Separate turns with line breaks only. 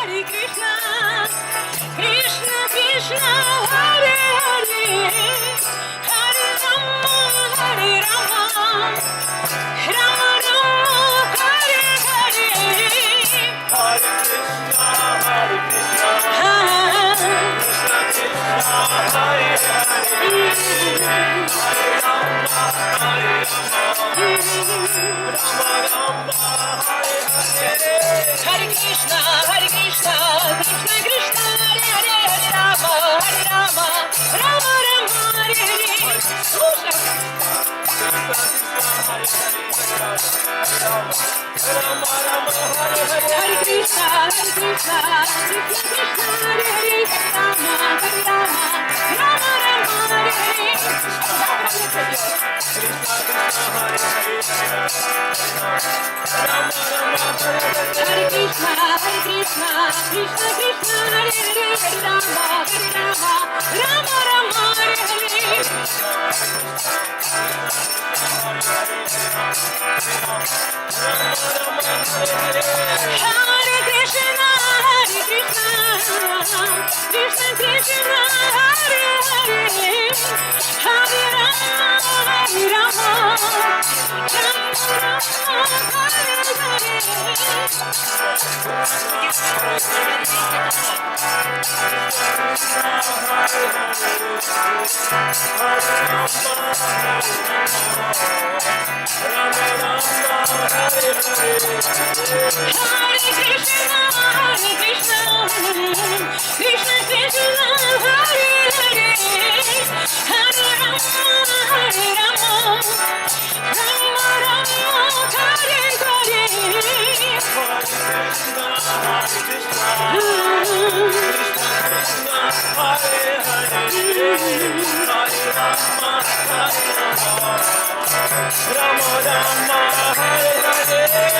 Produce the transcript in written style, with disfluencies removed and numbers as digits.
Hare Krishna, Krishna Krishna, Hare Hare, Hare Rama, Hare Rama, Rama Rama, Hare Hare.
Hare Krishna, Hare Krishna, Hare
Krishna, Hare Krishna, Krishna Krishna, Hare Hare, Hare Rama, Hare Rama, Rama Rama, Hare Hare. Слушай. Hare Krishna, Hare Krishna, Krishna Krishna, Hare Hare, Hare Rama, Hare Rama, Rama Rama, Hare Hare. Hare Krishna, Hare Krishna, Krishna Krishna, Hare Hare, Hare Rama, Hare Rama, Rama Rama, Hare Hare. Hare Krishna, Hare Krishna, Krishna Krishna, Hare Hare, Hare Rama, Hare Rama, Rama Rama, Hare Hare. Hare Krishna, Hare Krishna, Krishna Krishna, Hare Hare, Hare Rama, Hare Rama, Rama Rama, Hare Hare.
Rama Rama, Hare Hare.